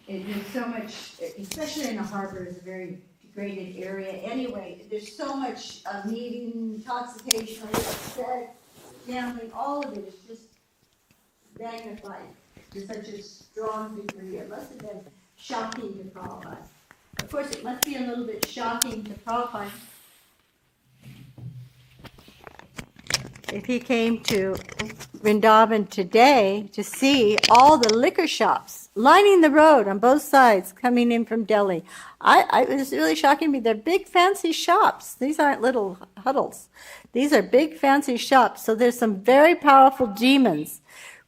There's so much, especially in the harbor, it's a very degraded area. Anyway, there's so much meeting, intoxication, sex, gambling, all of it is just magnified to such a strong degree. It must have been shocking to Prabhupada. Of course, it must be a little bit shocking to Prabhupada if he came to Vrindavan today to see all the liquor shops lining the road on both sides coming in from Delhi. It was really shocking to me. They're big fancy shops. These aren't little huddles. These are big fancy shops. So there's some very powerful demons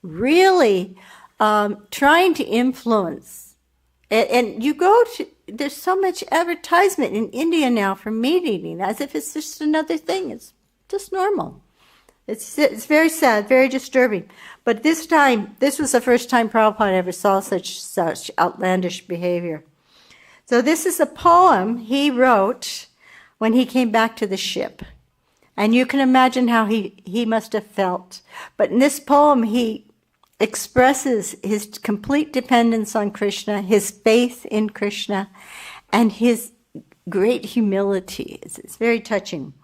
really trying to influence. And you go to, there's so much advertisement in India now for meat eating, as if it's just another thing. It's just normal. It's very sad, very disturbing. But this was the first time Prabhupada ever saw such outlandish behavior. So this is a poem he wrote when he came back to the ship. And you can imagine how he must have felt. But in this poem, he expresses his complete dependence on Krishna, his faith in Krishna, and his great humility. It's very touching.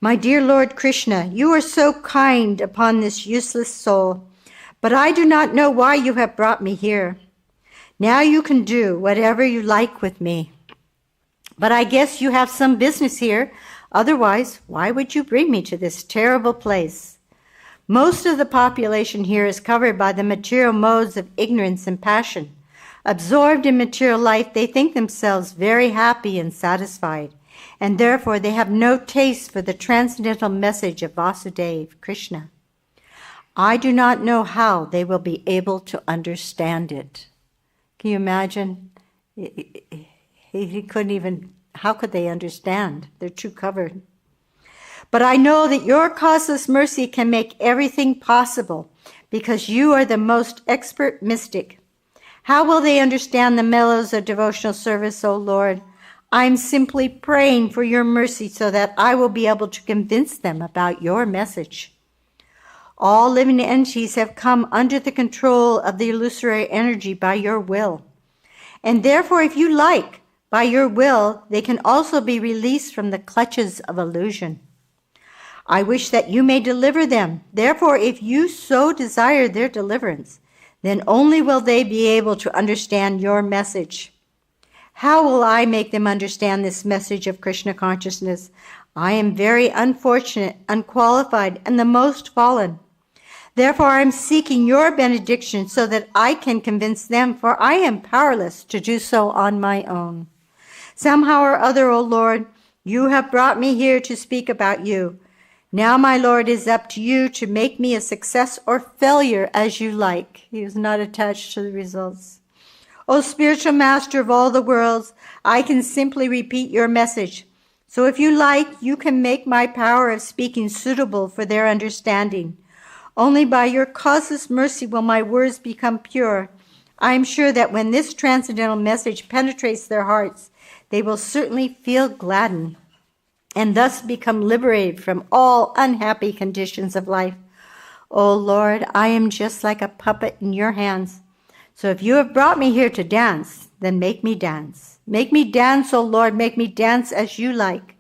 My dear Lord Kṛṣṇa, you are so kind upon this useless soul, but I do not know why you have brought me here. Now you can do whatever you like with me. But I guess you have some business here. Otherwise, why would you bring me to this terrible place? Most of the population here is covered by the material modes of ignorance and passion. Absorbed in material life, they think themselves very happy and satisfied, and therefore they have no taste for the transcendental message of Vāsudeva, Kṛṣṇa. I do not know how they will be able to understand it. Can you imagine? He couldn't even, how could they understand? They're too covered. But I know that your causeless mercy can make everything possible, because you are the most expert mystic. How will they understand the mellows of devotional service, O Lord? I'm simply praying for your mercy so that I will be able to convince them about your message. All living entities have come under the control of the illusory energy by your will. And therefore, if you like, by your will, they can also be released from the clutches of illusion. I wish that you may deliver them. Therefore, if you so desire their deliverance, then only will they be able to understand your message. How will I make them understand this message of Krishna consciousness? I am very unfortunate, unqualified, and the most fallen. Therefore, I am seeking your benediction so that I can convince them, for I am powerless to do so on my own. Somehow or other, O Lord, you have brought me here to speak about you. Now, my Lord, it is up to you to make me a success or failure as you like. He was not attached to the results. O spiritual master of all the worlds, I can simply repeat your message. So if you like, you can make my power of speaking suitable for their understanding. Only by your causeless mercy will my words become pure. I am sure that when this transcendental message penetrates their hearts, they will certainly feel gladdened and thus become liberated from all unhappy conditions of life. O Lord, I am just like a puppet in your hands. So if you have brought me here to dance, then make me dance. Make me dance, O Lord, make me dance as you like.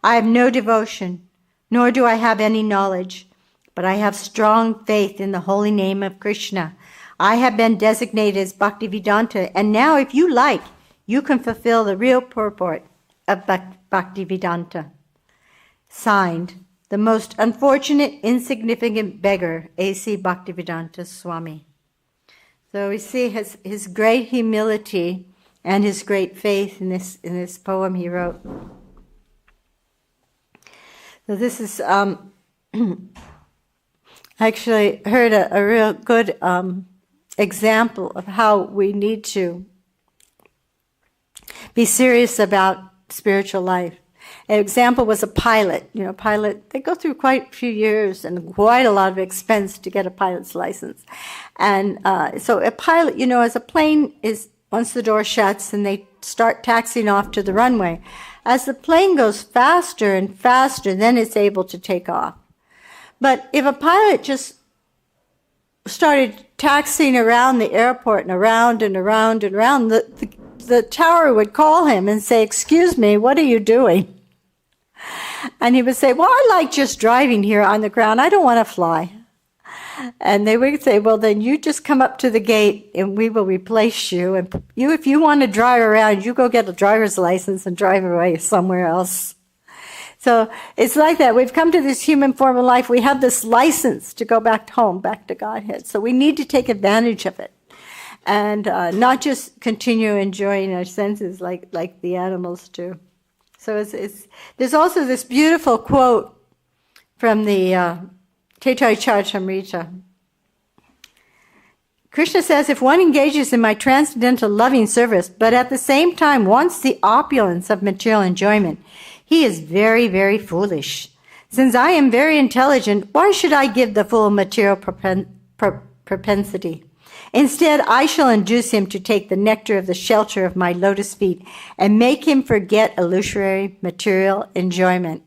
I have no devotion, nor do I have any knowledge, but I have strong faith in the holy name of Krishna. I have been designated as Bhaktivedanta, and now if you like, you can fulfill the real purport of Bhaktivedanta. Signed, the most unfortunate, insignificant beggar, A.C. Bhaktivedanta Swami. So we see his great humility and his great faith in this poem he wrote. So this is actually heard a real good example of how we need to be serious about spiritual life. An example was a pilot. You know, pilot, they go through quite a few years and quite a lot of expense to get a pilot's license. And so a pilot, you know, as a plane is, once the door shuts and they start taxiing off to the runway, as the plane goes faster and faster, then it's able to take off. But if a pilot just started taxiing around the airport and around and around and around, the tower would call him and say, "Excuse me, what are you doing?" And he would say, "Well, I like just driving here on the ground. I don't want to fly." And they would say, "Well, then you just come up to the gate and we will replace you. And if you want to drive around, you go get a driver's license and drive away somewhere else." So it's like that. We've come to this human form of life. We have this license to go back home, back to Godhead. So we need to take advantage of it and not just continue enjoying our senses like the animals do. So there's also this beautiful quote from the Taittiriya Charitamrita. Krishna says, "If one engages in my transcendental loving service, but at the same time wants the opulence of material enjoyment, he is very, very foolish. Since I am very intelligent, why should I give the full material propensity? Instead, I shall induce him to take the nectar of the shelter of my lotus feet and make him forget illusory material enjoyment."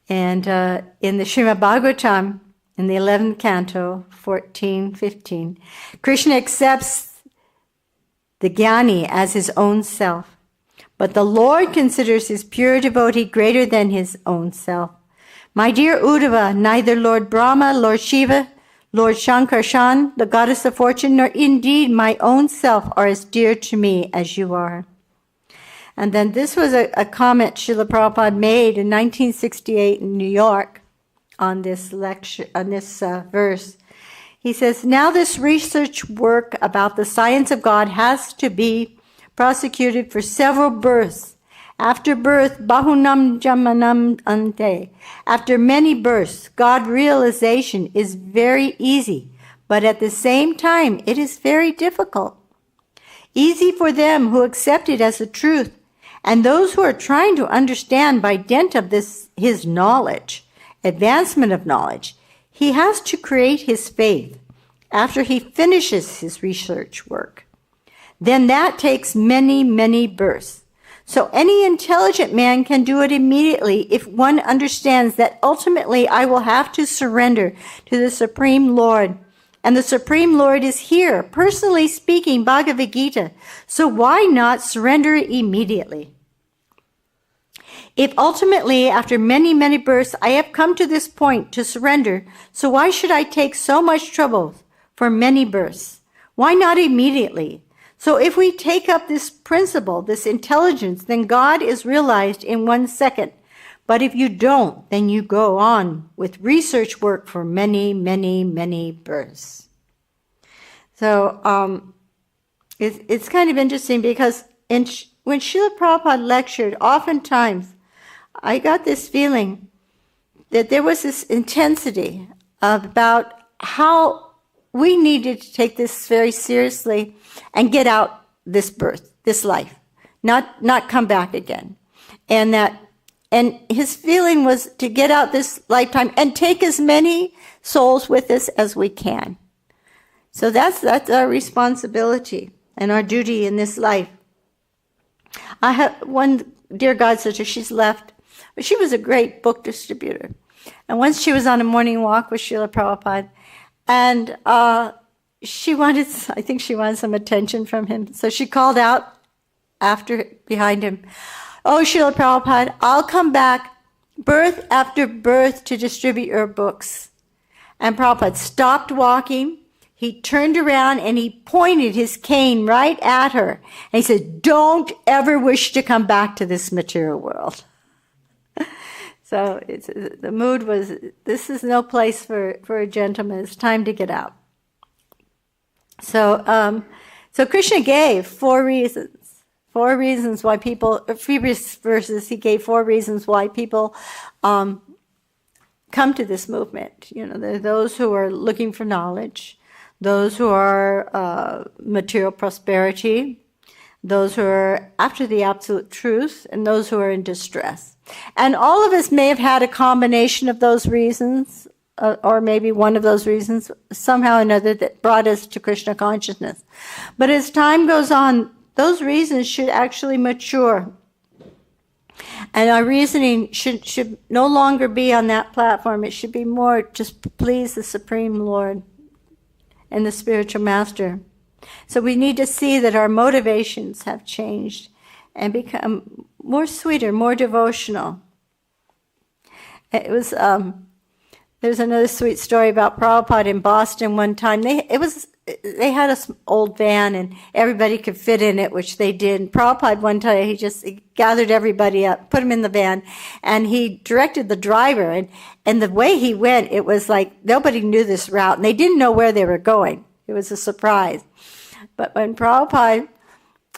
And in the Srimad Bhagavatam, in the 11th canto, 14-15, Krishna accepts the jnani as his own self, but the Lord considers his pure devotee greater than his own self. "My dear Uddhava, neither Lord Brahma, Lord Shiva, Lord Shankarshan, the goddess of fortune, nor indeed my own self are as dear to me as you are." And then this was a comment Srila Prabhupada made in 1968 in New York on this lecture, on this verse. He says, "Now this research work about the science of God has to be prosecuted for several births. After birth, bahūnāṁ janmanām ante. After many births, God realization is very easy, but at the same time, it is very difficult. Easy for them who accept it as the truth, and those who are trying to understand by dint of his knowledge, advancement of knowledge, he has to create his faith after he finishes his research work. Then that takes many, many births. So any intelligent man can do it immediately if one understands that ultimately I will have to surrender to the Supreme Lord. And the Supreme Lord is here, personally speaking Bhagavad Gita. So why not surrender immediately? If ultimately, after many, many births, I have come to this point to surrender, so why should I take so much trouble for many births? Why not immediately? So if we take up this principle, this intelligence, then God is realized in 1 second. But if you don't, then you go on with research work for many, many, many births." So it's kind of interesting because when Srila Prabhupada lectured, oftentimes I got this feeling that there was this intensity about how we needed to take this very seriously and get out this birth, this life, not come back again. And his feeling was to get out this lifetime and take as many souls with us as we can. So that's our responsibility and our duty in this life. I have one dear God sister, she's left, but she was a great book distributor. And once she was on a morning walk with Srila Prabhupada, and I think she wanted some attention from him. So she called out behind him, "Oh, Srila Prabhupada, I'll come back birth after birth to distribute your books." And Prabhupada stopped walking. He turned around and he pointed his cane right at her. And he said, "Don't ever wish to come back to this material world." So the mood was, this is no place for a gentleman. It's time to get out. So Krishna gave 4 reasons. 4 reasons why people, previous verses, he gave 4 reasons why people come to this movement. You know, there are those who are looking for knowledge, those who are material prosperity, those who are after the absolute truth, and those who are in distress. And all of us may have had a combination of those reasons, or maybe one of those reasons, somehow or another, that brought us to Krishna consciousness. But as time goes on, those reasons should actually mature. And our reasoning should no longer be on that platform. It should be more just please the Supreme Lord, and the spiritual master. So we need to see that our motivations have changed and become more sweeter, more devotional. It was there's another sweet story about Prabhupada in Boston one time. They had an old van and everybody could fit in it, which they did. And Prabhupada one time, he gathered everybody up, put them in the van, and he directed the driver. And the way he went, it was like nobody knew this route, and they didn't know where they were going. It was a surprise. But when Prabhupada,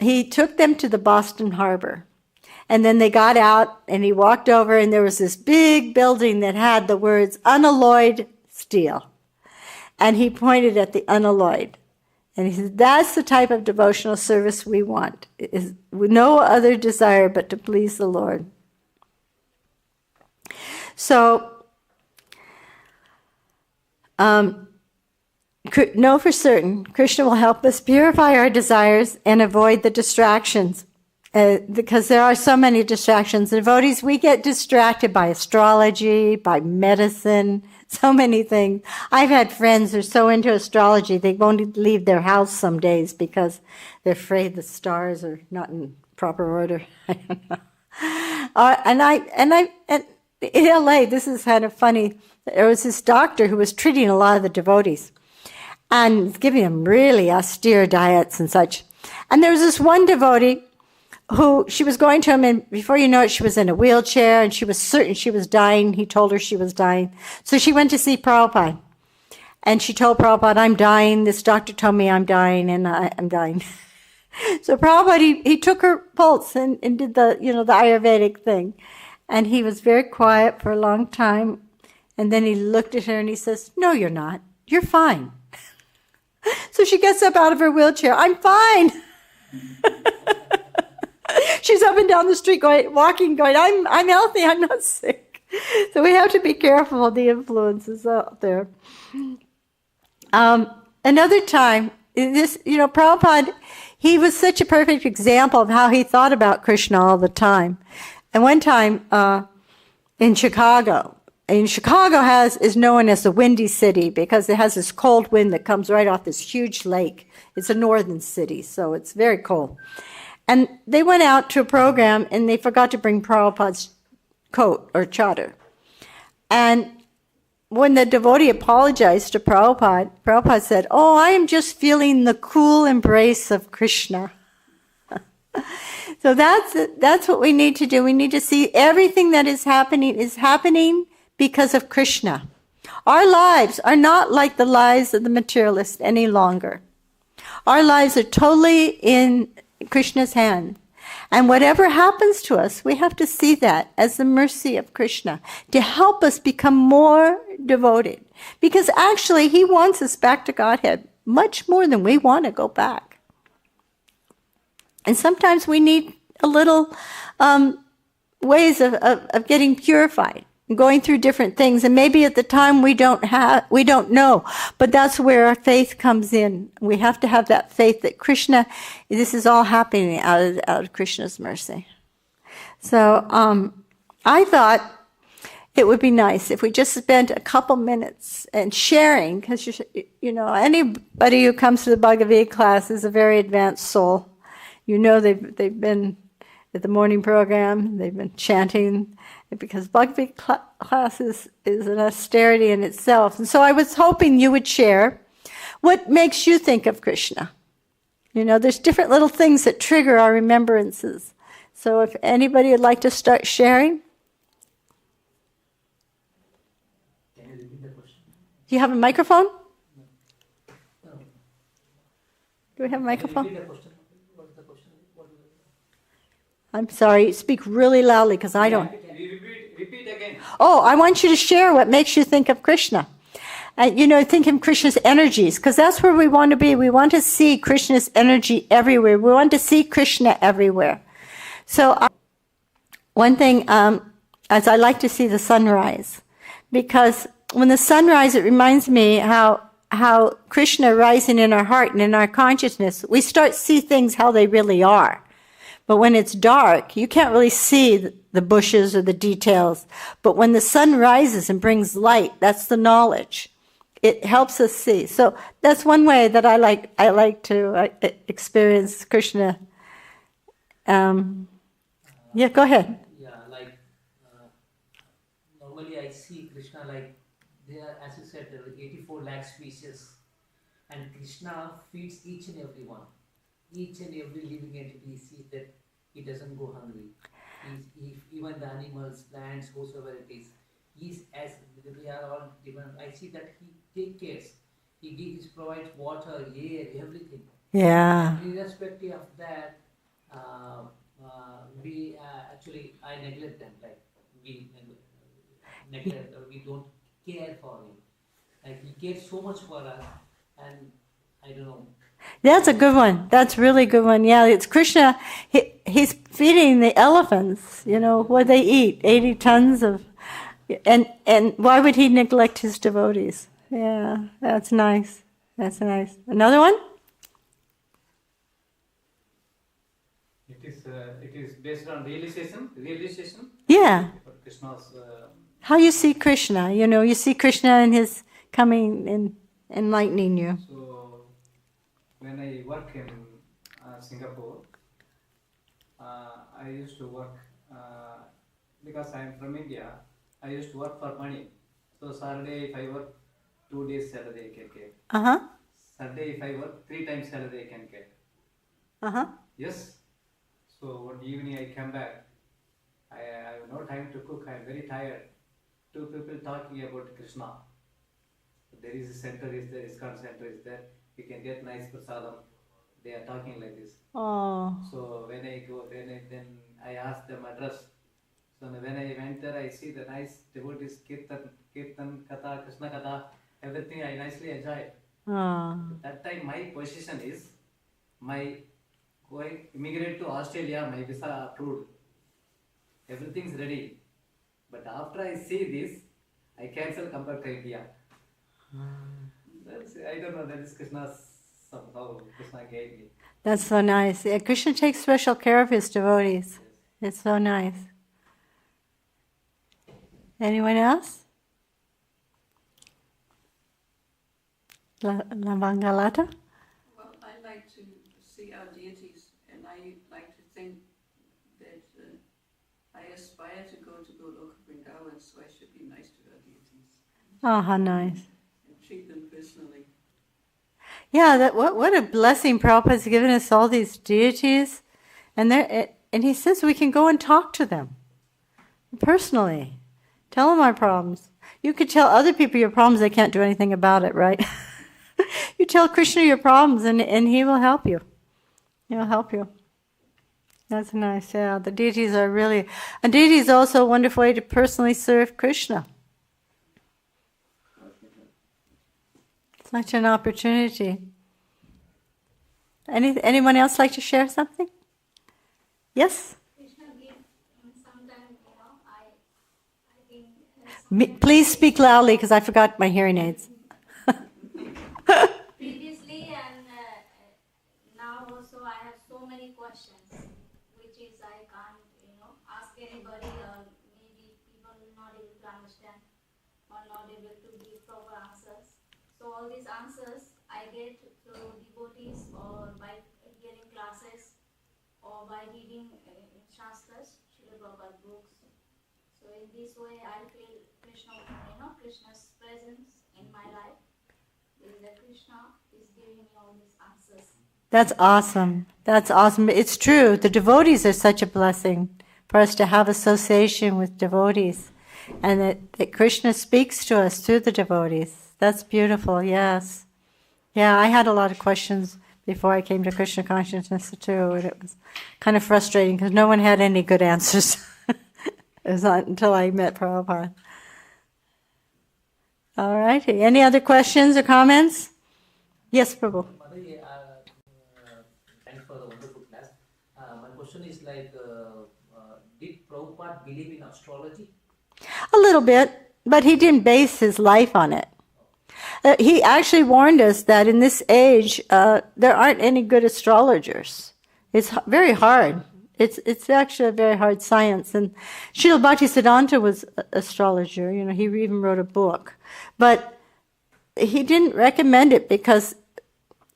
he took them to the Boston Harbor. And then they got out, and he walked over, and there was this big building that had the words unalloyed steel. And he pointed at the unalloyed. And he said, that's the type of devotional service we want. It is with no other desire but to please the Lord. So, know for certain, Krishna will help us purify our desires and avoid the distractions. Because there are so many distractions. Devotees, we get distracted by astrology, by medicine, so many things. I've had friends who are so into astrology, they won't leave their house some days because they're afraid the stars are not in proper order. I don't know. And in LA, this is kind of funny. There was this doctor who was treating a lot of the devotees and giving them really austere diets and such. And there was this one devotee who she was going to him, and before you know it, she was in a wheelchair, and she was certain she was dying. He told her she was dying. So she went to see Prabhupada. And she told Prabhupada, I'm dying. This doctor told me I'm dying, and I'm dying. So Prabhupada, he took her pulse and did the Ayurvedic thing. And he was very quiet for a long time. And then he looked at her and he says, no, you're not. You're fine. So she gets up out of her wheelchair. I'm fine. She's up and down the street walking, going, I'm healthy, I'm not sick. So we have to be careful of the influences out there. Another time, Prabhupada, he was such a perfect example of how he thought about Krishna all the time. And one time in Chicago is known as the Windy City because it has this cold wind that comes right off this huge lake. It's a northern city, so it's very cold. And they went out to a program, and they forgot to bring Prabhupada's coat or chadar. And when the devotee apologized to Prabhupada, Prabhupada said, oh, I am just feeling the cool embrace of Krishna. So that's what we need to do. We need to see everything that is happening because of Krishna. Our lives are not like the lives of the materialist any longer. Our lives are totally in Krishna's hand. And whatever happens to us, we have to see that as the mercy of Krishna to help us become more devoted. Because actually, he wants us back to Godhead much more than we want to go back. And sometimes we need a little ways of getting purified, going through different things. And maybe at the time we don't know, but that's where our faith comes in. We have to have that faith that Krishna, this is all happening out of Krishna's mercy. So I thought it would be nice if we just spent a couple minutes and sharing, because anybody who comes to the Bhagavad Gita class is a very advanced soul. They've been at the morning program, they've been chanting, because Bhagavad Gita class is an austerity in itself. And so I was hoping you would share what makes you think of Krishna. There's different little things that trigger our remembrances. So if anybody would like to start sharing. Can you repeat the question? Do you have a microphone? No. Do we have a microphone? Can you repeat the question? What is the question? I'm sorry, speak really loudly because I don't. Repeat again. Oh, I want you to share what makes you think of Krishna. Think of Krishna's energies, because that's where we want to be. We want to see Krishna's energy everywhere. We want to see Krishna everywhere. So one thing, as I like to see the sunrise, because when the sun rises, it reminds me how Krishna rising in our heart and in our consciousness, we start to see things how they really are. But when it's dark, you can't really see the bushes or the details. But when the sun rises and brings light, that's the knowledge. it helps us see. So that's one way that I like to experience Krishna. Yeah, go ahead. Yeah, like normally I see Krishna like there are, as you said, there are 84 lakh species, and Krishna feeds each and every one. Each and every living entity sees that he doesn't go hungry. Even the animals, plants, whosoever it is, he's as we are all different. I see that he takes care. He provides water, air, everything. Yeah. And irrespective of that, we actually I neglect them. Like we neglect or we don't care for him. Like he cares so much for us, and I don't know. That's a good one. That's a really good one. Yeah, it's Krishna. He's feeding the elephants, what they eat, 80 tons of... And why would he neglect his devotees? Yeah, that's nice. That's nice. Another one? It is based on realization. Yeah. Krishna's... How you see Krishna, you see Krishna and his coming and enlightening you. So, when I work in Singapore, I used to work, because I am from India, I used to work for money. So Saturday if I work 2 days salary I can get. Uh-huh. Sunday if I work 3 times salary I can get. Uh-huh. Yes. So one evening I come back. I have no time to cook. I am very tired. 2 people talking about Krishna. There is a center is there, ISKCON center is there. You can get nice prasadam. They are talking like this. Oh. So when I go, then I ask them address. So when I went there, I see the nice devotees, kirtan, katha, Krishna katha, everything I nicely enjoy. Oh. That time my position is, my going immigrate to Australia, my visa approved. Everything's ready. But after I see this, I cancel compared to India. I don't know, that is Krishna's somehow, Krishna gave me. That's so nice. Yeah, Krishna takes special care of his devotees. It's so nice. Anyone else? Lavangalata? Well, I like to see our deities, and I like to think that I aspire to go to Goloka Vrindavan, so I should be nice to our deities. Oh, how nice. And treat them personally. Yeah, what a blessing Prabhupada's given us, all these deities. And he says we can go and talk to them personally. Tell them our problems. You could tell other people your problems, they can't do anything about it, right? You tell Krishna your problems and he will help you. He'll help you. That's nice, yeah. The deities are really... A deity is also a wonderful way to personally serve Krishna. Such an opportunity. Anyone else like to share something? Yes? Please speak loudly because I forgot my hearing aids. Previously and now also I have so many questions, which is I can't, ask anybody, or maybe people not able to understand or not able to give proper answers. So all these answers I get through devotees or by hearing classes or by reading Shastras, Srila Prabhupada books. So in this way I feel Krishna's presence in my life. That Krishna is giving me all these answers. That's awesome. That's awesome. It's true. The devotees are such a blessing for us to have association with devotees. And that Krishna speaks to us through the devotees. That's beautiful, yes. Yeah, I had a lot of questions before I came to Krishna consciousness too. And it was kind of frustrating because no one had any good answers. It was not until I met Prabhupada. All righty. Any other questions or comments? Yes, Prabhu. Mataji, thanks for the wonderful class. My question is like, did Prabhupada believe in astrology? A little bit, but he didn't base his life on it. He actually warned us that in this age, there aren't any good astrologers. It's very hard. It's actually a very hard science. And Srila Bhaktisiddhanta was an astrologer. He even wrote a book. But he didn't recommend it because,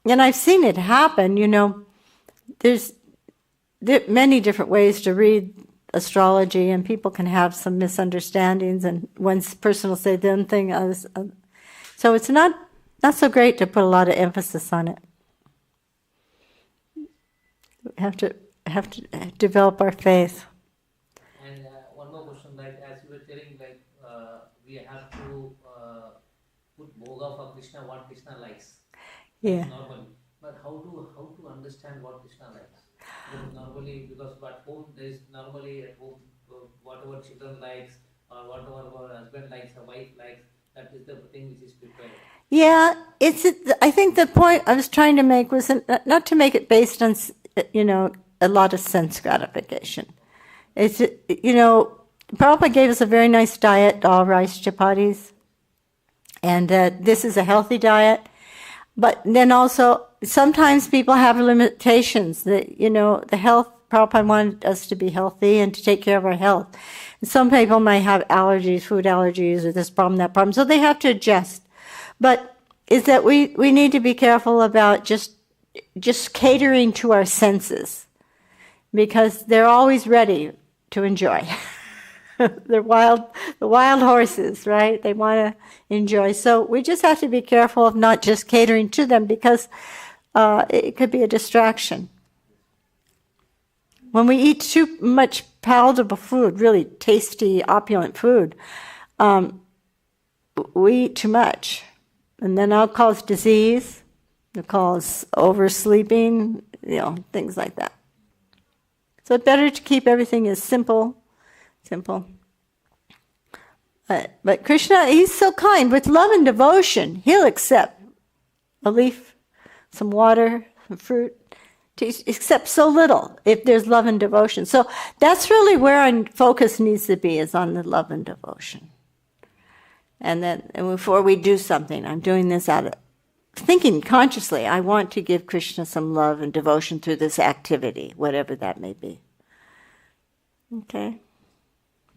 and I've seen it happen, there's many different ways to read astrology, and people can have some misunderstandings, and one person will say one thing, others. So it's not so great to put a lot of emphasis on it. We have to develop our faith. And one more question, like as you were telling, like we have to put bhoga for Krishna, what Krishna likes. Yeah. Normally, but how to understand what Krishna likes? Because normally, because at home there is normally at home whatever children likes or whatever our husband likes, our wife likes, that is the thing which is prepared. Yeah, I think the point I was trying to make was not to make it based on, a lot of sense gratification. It's, Prabhupada gave us a very nice diet, all rice chapatis, and this is a healthy diet. But then also, sometimes people have limitations. The health, Prabhupada wanted us to be healthy and to take care of our health. And some people may have allergies, food allergies, or this problem, that problem, so they have to adjust. But is that we need to be careful about just catering to our senses, because they're always ready to enjoy. The wild horses, right? They want to enjoy. So we just have to be careful of not just catering to them, because it could be a distraction. When we eat too much palatable food, really tasty, opulent food, we eat too much. And then that'll cause disease, it'll cause oversleeping, things like that. So it's better to keep everything as simple. But Krishna, he's so kind. With love and devotion, he'll accept a leaf, some water, some fruit. He accepts so little if there's love and devotion. So that's really where our focus needs to be, is on the love and devotion. And before we do something, I'm doing this out of thinking consciously, I want to give Krishna some love and devotion through this activity, whatever that may be. Okay?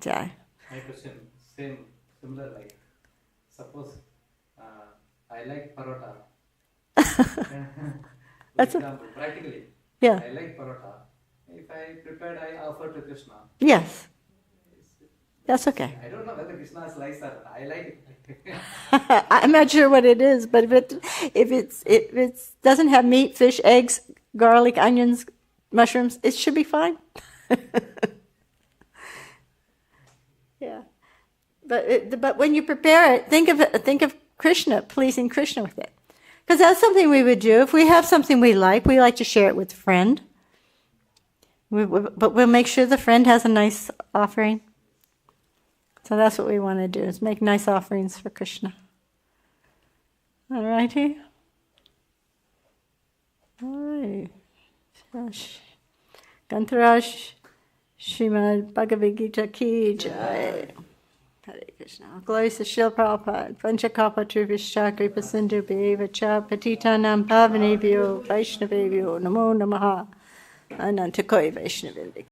Jai. My question, similar, like, suppose I like parota. For example, practically, Yeah. I like parota. If I prepared, I offer to Krishna. Yes. That's okay. I don't know whether Krishna likes or not. I like it. I'm not sure what it is, but if it doesn't have meat, fish, eggs, garlic, onions, mushrooms, it should be fine. Yeah, but when you prepare it, think of Krishna, pleasing Krishna with it, because that's something we would do if we have something we like to share it with a friend. But we'll make sure the friend has a nice offering. So that's what we want to do, is make nice offerings for Krishna. All righty? All right. Gantharaj Srimad Bhagavad Gita Ki Jai. Hare Krishna. Glory to Śrīla Prabhupada. Panchakāpa Kripa Sindhu Bheva Cha Patitanam Pavanebhyo Vaishnavebhyo Namo Namaha. Anantakoi Vaishnavim.